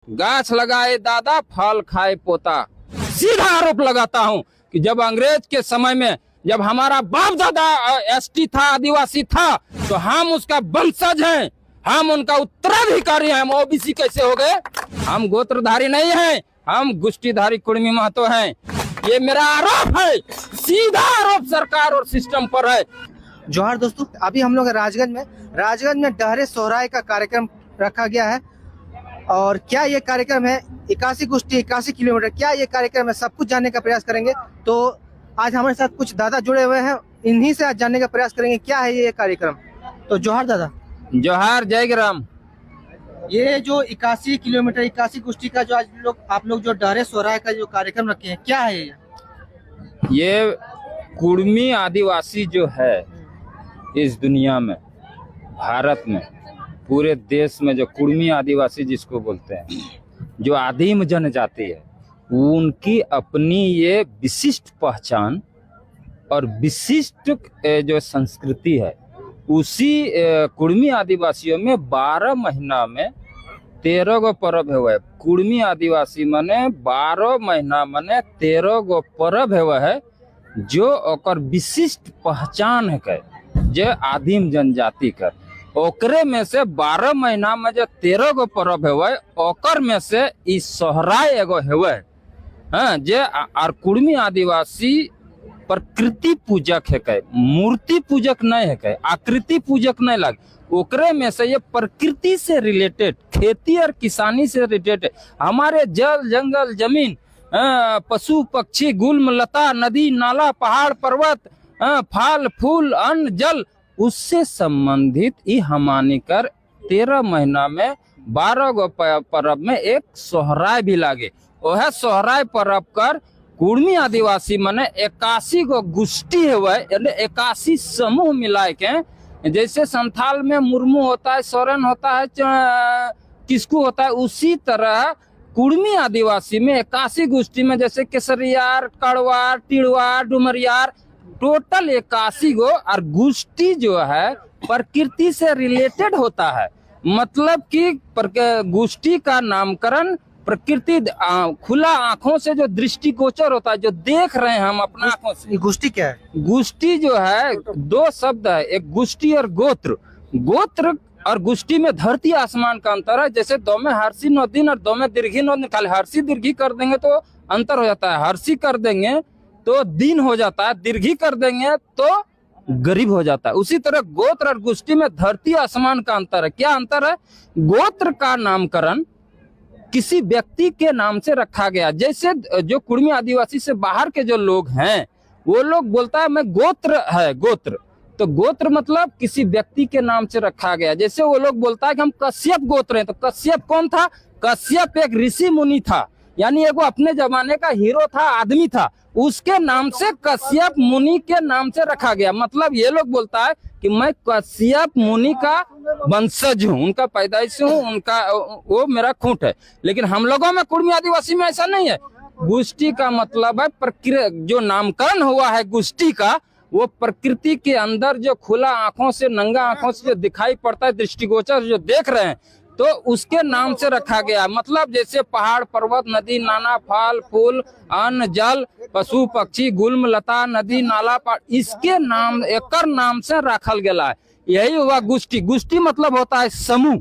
गाछ लगाए दादा फल खाए पोता। सीधा आरोप लगाता हूं कि जब अंग्रेज के समय में जब हमारा बाप दादा एसटी था, आदिवासी था, तो हम उसका वंशज हैं, हम उनका उत्तराधिकारी हैं। हम ओबीसी कैसे हो गए? हम गोत्रधारी नहीं हैं, हम गुष्टीधारी कुर्मी महतो हैं। ये मेरा आरोप है, सीधा आरोप सरकार और सिस्टम पर है। जोहार दोस्तों, अभी हम लोग राजगंज में डहरे सोहराय का कार्यक्रम रखा गया है। और क्या ये कार्यक्रम है 81 गुष्टी 81 किलोमीटर, क्या ये कार्यक्रम है, सब कुछ जानने का प्रयास करेंगे। तो आज हमारे साथ कुछ दादा जुड़े हुए हैं, इन्हीं से आज जानने का प्रयास करेंगे क्या है ये कार्यक्रम। तो जोहार दादा। जोहार, जय ग्राम। ये जो 81 किलोमीटर 81 गुष्टी का जो आज आप लोग जो डहरे सोहराय का जो कार्यक्रम रखे हैं, क्या है ये कुर्मी आदिवासी जो है इस दुनिया में, भारत में, पूरे देश में जो कुर्मी आदिवासी जिसको बोलते हैं, जो आदिम जनजाति है, उनकी अपनी ये विशिष्ट पहचान और विशिष्ट जो संस्कृति है, उसी कुर्मी आदिवासियों में 12 महीना में 13 गो पर्व है। कुर्मी आदिवासी मने 12 महीना मने 13 गो पर्व है, जो ओकर विशिष्ट पहचान है जो आदिम जनजाति का। ओकरे में से 12 महीना में जो 13 गो पर्व है, ओकर में से इस सोहराय एगो है। हाँ, जे और कुर्मी आदिवासी प्रकृति पूजक है, मूर्ति पूजक नहीं है, आकृति पूजक नहीं लग। ओकरे में से ये प्रकृति से रिलेटेड, खेती और किसानी से रिलेटेड, हमारे जल जंगल जमीन, पशु पक्षी गुल्म लता नदी नाला पहाड़ पर्वत, फल फूल अन्न जल, उससे संबंधित ही हमानी कर 13 महीना में 12 गो पर्व में एक सोहराय भी लागे। वह सोहराय पर्व कर कुर्मी आदिवासी मने 81 गो गुष्टी है, 81 समूह मिलाए के, जैसे संथाल में मुर्मू होता है, सोरेन होता है, किस्कू होता है, उसी तरह कुर्मी आदिवासी में 81 गुष्टी में जैसे केसरियार, कड़वार, टिड़वार, डुमरियार, टोटल 81 गो। और गुष्टी जो है प्रकृति से रिलेटेड होता है, मतलब कि गुष्टी का नामकरण प्रकृति खुला आंखों से जो दृष्टिगोचर होता है, जो देख रहे हैं हम अपना आंखों से। गुष्टी क्या है? गुष्टी जो है दो शब्द है, एक गुष्टी और गोत्र। गोत्र और गुष्टी में धरती आसमान का अंतर है। जैसे दो में हर्षी नोदिन और दो में दीर्घी नोदिन, खाली हर्षी दीर्घी कर देंगे तो अंतर हो जाता है, हर्षी कर देंगे तो दिन हो जाता है, दीर्घी कर देंगे तो गरीब हो जाता है। उसी तरह गोत्र और गुष्टी में धरती आसमान का अंतर है। क्या अंतर है? गोत्र का नामकरण किसी व्यक्ति के नाम से रखा गया। जैसे जो कुर्मी आदिवासी से बाहर के जो लोग हैं, वो लोग बोलता है मैं गोत्र है, गोत्र, तो गोत्र मतलब किसी व्यक्ति के नाम से रखा गया। जैसे वो लोग बोलता है कि हम कश्यप गोत्र हैं, तो कश्यप कौन था? कश्यप एक ऋषि मुनि था, यानी एगो अपने जमाने का हीरो था, आदमी था, उसके नाम से कश्यप मुनि के नाम से रखा गया। मतलब ये लोग बोलता है कि मैं कश्यप मुनि का वंशज हूँ, उनका पैदाइश हूँ, उनका वो मेरा खूंट है। लेकिन हम लोगों में कुर्मी आदिवासी में ऐसा नहीं है। गुष्टी का मतलब है जो नामकरण हुआ है गुष्टी का, वो प्रकृति के अंदर जो खुला आंखों से, नंगा आंखों से जो दिखाई पड़ता है, दृष्टिगोचर जो देख रहे हैं, तो उसके नाम से रखा गया। मतलब जैसे पहाड़ पर्वत नदी नाना फल फूल अन्न जल पशु पक्षी गुल्म लता नदी नाला इसके नाम एकर नाम से रखल गया है। यही हुआ गुष्टी। गुष्टी मतलब होता है समूह,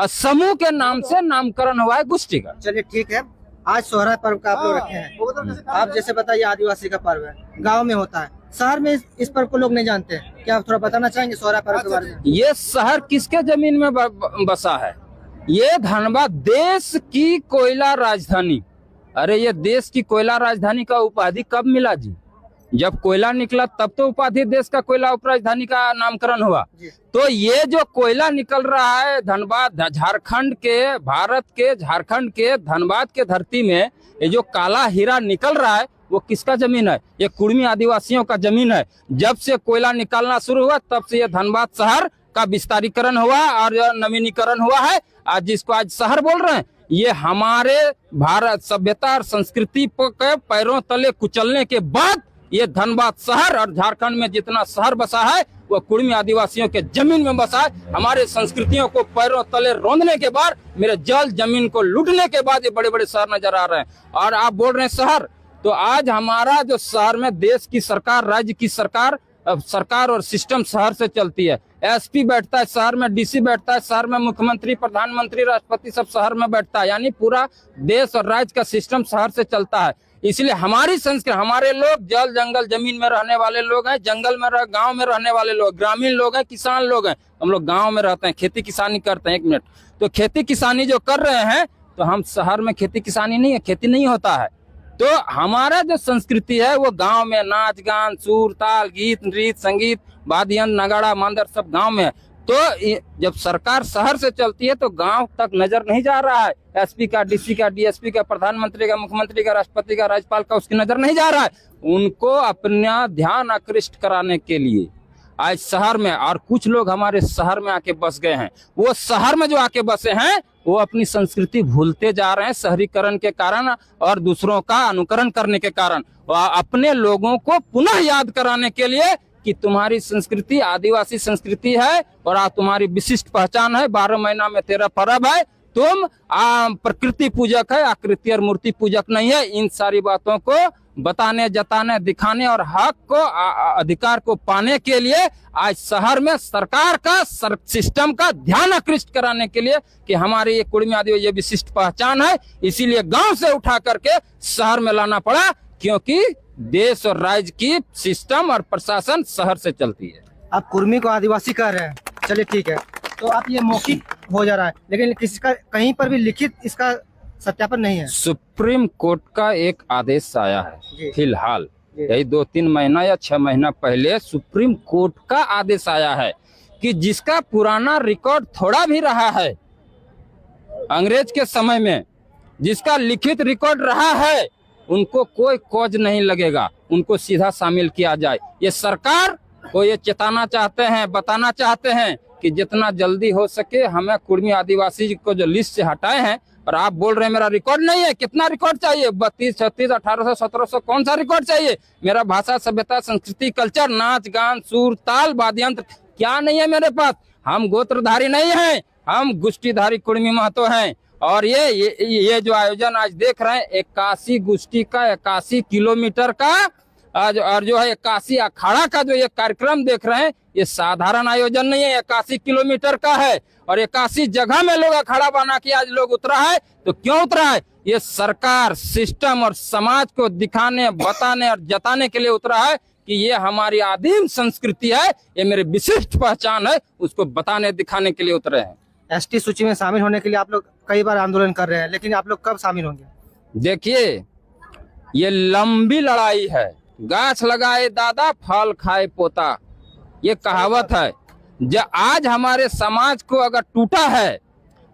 और समूह के नाम से नामकरण हुआ है गुष्टी का। चलिए ठीक है, आज सोहराय पर्व का आप लोग रखे हैं। आप जैसे बताइए आदिवासी का पर्व है, गाँव में होता है, शहर में इस पर्व को लोग नहीं जानते हैं। क्या आप थोड़ा बताना चाहेंगे सोहराय पर्व के बारे में? ये शहर किसके जमीन में बसा है? ये धनबाद, देश की कोयला राजधानी। अरे ये देश की कोयला राजधानी का उपाधि कब मिला जी? जब कोयला निकला तब तो उपाधि देश का कोयला उप राजधानी का नामकरण हुआ। तो ये जो कोयला निकल रहा है धनबाद, झारखंड के, भारत के झारखंड के धनबाद के धरती में, ये जो काला हीरा निकल रहा है, वो किसका जमीन है? ये कुर्मी आदिवासियों का जमीन है। जब से कोयला निकलना शुरू हुआ तब से ये धनबाद शहर का विस्तारीकरण हुआ और नवीनीकरण हुआ है। आज जिसको आज शहर बोल रहे हैं, ये हमारे भारत सभ्यता और संस्कृति के पैरों तले कुचलने के बाद ये धनबाद शहर और झारखंड में जितना शहर बसा है वो कुर्मी आदिवासियों के जमीन में बसा है। हमारे संस्कृतियों को पैरों तले रौंदने के बाद, मेरे जल जमीन को लूटने के बाद ये बड़े बड़े शहर नजर आ रहे हैं। और आप बोल रहे हैं शहर, तो आज हमारा जो शहर में देश की सरकार, राज्य की सरकार और सिस्टम शहर से चलती है। एसपी बैठता है शहर में, डीसी बैठता है शहर में, मुख्यमंत्री, प्रधानमंत्री, राष्ट्रपति सब शहर में बैठता है। यानी पूरा देश और राज्य का सिस्टम शहर से चलता है। इसलिए हमारी संस्कृति, हमारे लोग जल जंगल जमीन में रहने वाले लोग हैं, जंगल में गांव में रहने वाले लोग, ग्रामीण लोग हैं, किसान लोग हैं। हम लोग गांव में रहते हैं, खेती किसानी करते हैं। 1 मिनट, तो खेती किसानी जो कर रहे हैं, तो हम शहर में खेती किसानी नहीं है, खेती नहीं होता है। तो हमारा जो संस्कृति है वो गांव में, नाच गान, सुर ताल, गीत नृत्य, संगीत, वाद्य यंत्र, नगाड़ा, मांदर सब गांव में है। तो जब सरकार शहर से चलती है तो गांव तक नजर नहीं जा रहा है। एसपी का, डीसी का, डीएसपी का, प्रधानमंत्री का, मुख्यमंत्री का, राष्ट्रपति का, राज्यपाल का, उसकी नजर नहीं जा रहा है। उनको अपना ध्यान आकृष्ट कराने के लिए आज शहर में, और कुछ लोग हमारे शहर में आके बस गए हैं। वो शहर में जो आके बसे हैं वो अपनी संस्कृति भूलते जा रहे हैं शहरीकरण के कारण और दूसरों का अनुकरण करने के कारण। अपने लोगों को पुनः याद कराने के लिए कि तुम्हारी संस्कृति आदिवासी संस्कृति है और तुम्हारी विशिष्ट पहचान है। 12 महीना में 13 पर्व है। तुम प्रकृति पूजक है, आकृति और मूर्ति पूजक नहीं है। इन सारी बातों को बताने, जताने, दिखाने और हक को, अधिकार को पाने के लिए आज शहर में सरकार का, सिस्टम का ध्यान आकृष्ट कराने के लिए कि हमारी ये कुर्मी आदिवासी ये विशिष्ट पहचान है। इसीलिए गांव से उठा करके शहर में लाना पड़ा, क्योंकि देश और राज्य की सिस्टम और प्रशासन शहर से चलती है। आप कुर्मी को आदिवासी कह रहे हैं, चलिए ठीक है, तो आप ये मौखिक हो जा रहा है, लेकिन किसी का कहीं पर भी लिखित इसका सत्यापन नहीं है। सुप्रीम कोर्ट का एक आदेश आया है फिलहाल, यही 2-3 महीना या 6 महीना पहले सुप्रीम कोर्ट का आदेश आया है कि जिसका पुराना रिकॉर्ड थोड़ा भी रहा है अंग्रेज के समय में, जिसका लिखित रिकॉर्ड रहा है, उनको कोई कॉज नहीं लगेगा, उनको सीधा शामिल किया जाए। ये सरकार को ये चेताना चाहते हैं, बताना चाहते हैं कि जितना जल्दी हो सके हमें कुर्मी आदिवासी को जो लिस्ट से हटाए हैं। और आप बोल रहे हैं मेरा रिकॉर्ड नहीं है। कितना रिकॉर्ड चाहिए? 32, 36, 1800, 1700 कौन सा रिकॉर्ड चाहिए? मेरा भाषा, सभ्यता, संस्कृति, कल्चर, नाच गान, सुर ताल, वाद्य यंत्र क्या नहीं है मेरे पास? हम गोत्रधारी नहीं हैं, हम गुष्टीधारी कुर्मी महतो हैं। और ये जो आयोजन आज देख रहे हैं, 81 गुष्टी का, 81 किलोमीटर का आज, और जो है 81 अखाड़ा का जो ये कार्यक्रम देख रहे हैं, ये साधारण आयोजन नहीं है, 81 किलोमीटर का है। और 81 जगह में लोग अखाड़ा बना के आज लोग उतरा है। तो क्यों उतरा है? ये सरकार, सिस्टम और समाज को दिखाने, बताने और जताने के लिए उतरा है कि ये हमारी आदिम संस्कृति है, ये मेरी विशिष्ट पहचान है, उसको बताने दिखाने के लिए उतरे हैं। एसटी सूची में शामिल होने के लिए आप लोग कई बार आंदोलन कर रहे हैं, लेकिन आप लोग कब शामिल होंगे? देखिए, ये लंबी लड़ाई है। गाछ लगाए दादा, फल खाए पोता, ये कहावत है। जो आज हमारे समाज को अगर टूटा है,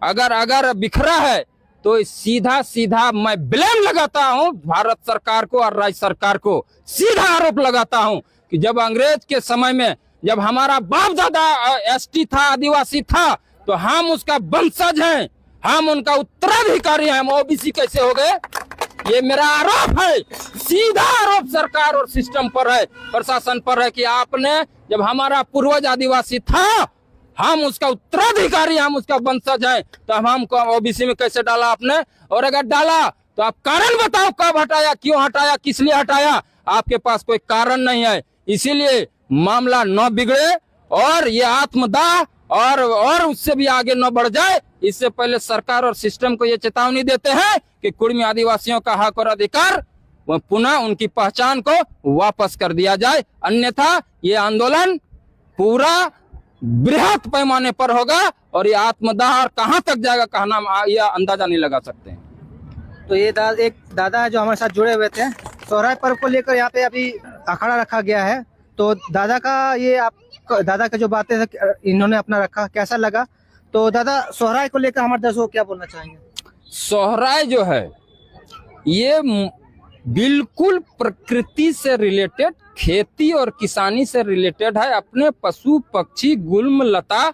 अगर बिखरा है, तो सीधा सीधा मैं ब्लेम लगाता हूं भारत सरकार को और राज्य सरकार को। सीधा आरोप लगाता हूं कि जब अंग्रेज के समय में, जब हमारा बाप दादा एसटी था, आदिवासी था, तो हम उसका वंशज हैं, हम उनका उत्तराधिकारी हैं। हम ओबीसी कैसे हो गए? ये मेरा आरोप है, सीधा आरोप सरकार और सिस्टम पर है, प्रशासन पर है कि आपने, जब हमारा पूर्वज आदिवासी था, हम उसका उत्तराधिकारी, हम उसका वंशज हैं, तो हमको ओबीसी में कैसे डाला आपने? और अगर डाला तो आप कारण बताओ, कब हटाया, क्यों हटाया, किस लिए हटाया? आपके पास कोई कारण नहीं है। इसीलिए मामला न बिगड़े और ये आत्मदाह और उससे भी आगे न बढ़ जाए, इससे पहले सरकार और सिस्टम को ये चेतावनी देते हैं कि कुर्मी आदिवासियों का हक और अधिकार पुनः उनकी पहचान को वापस कर दिया जाए। अन्यथा ये आंदोलन पूरा बृहत पैमाने पर होगा और ये आत्मदाह कहां तक जाएगा, कहना यह अंदाजा नहीं लगा सकते हैं। तो ये एक दादा जो हमारे साथ जुड़े हुए थे, सोहराय पर्व को लेकर यहाँ पे अभी अखाड़ा रखा गया है। तो दादा का जो बातें इन्होंने अपना रखा, कैसा लगा? तो दादा, सोहराय को लेकर हमारे दर्शकों को क्या बोलना चाहेंगे? सोहराय जो है ये बिल्कुल प्रकृति से रिलेटेड, खेती और किसानी से रिलेटेड है। अपने पशु पक्षी, गुल्म लता,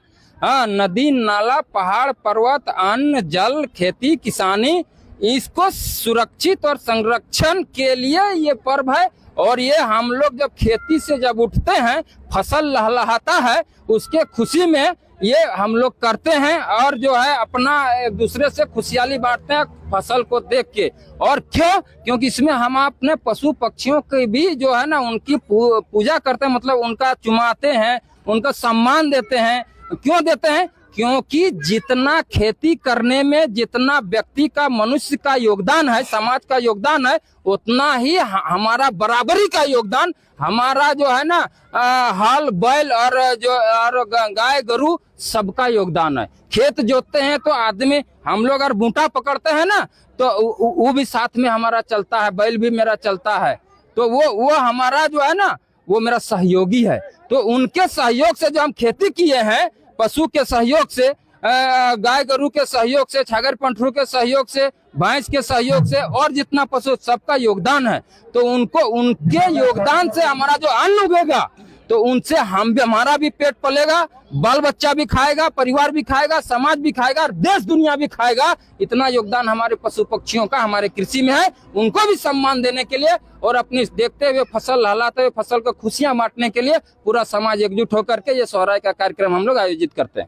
नदी नाला, पहाड़ पर्वत, अन्न जल, खेती किसानी, इसको सुरक्षित और संरक्षण के लिए ये पर्व है। और ये हम लोग जब खेती से जब उठते हैं, फसल लहलहाता है, उसके खुशी में ये हम लोग करते हैं और जो है अपना एक दूसरे से खुशहाली बांटते हैं फसल को देख के। और क्यों? क्योंकि इसमें हम अपने पशु पक्षियों की भी जो है ना उनकी पूजा करते हैं, मतलब उनका चुमाते हैं, उनका सम्मान देते हैं। क्यों देते हैं? क्योंकि जितना खेती करने में जितना व्यक्ति का, मनुष्य का योगदान है, समाज का योगदान है, उतना ही हमारा बराबरी का योगदान, हमारा जो है ना हल बैल और जो और गाय गरु सबका योगदान है। खेत जोतते हैं तो आदमी, हम लोग अगर बूटा पकड़ते हैं ना तो वो भी साथ में हमारा चलता है, बैल भी मेरा चलता है, तो वो हमारा जो है ना वो मेरा सहयोगी है। तो उनके सहयोग से जो हम खेती किए हैं, पशु के सहयोग से, गाय गरु के सहयोग से, छागर पंठरू के सहयोग से, भैंस के सहयोग से और जितना पशु सबका योगदान है, तो उनको, उनके योगदान से हमारा जो अन्न उगेगा तो उनसे हमारा भी पेट पलेगा, बाल बच्चा भी खाएगा, परिवार भी खाएगा, समाज भी खाएगा और देश दुनिया भी खाएगा। इतना योगदान हमारे पशु पक्षियों का हमारे कृषि में है। उनको भी सम्मान देने के लिए और अपनी देखते हुए फसल लहलाते हुए फसल को खुशियां बांटने के लिए पूरा समाज एकजुट होकर के ये सोहराय का कार्यक्रम हम लोग आयोजित करते हैं।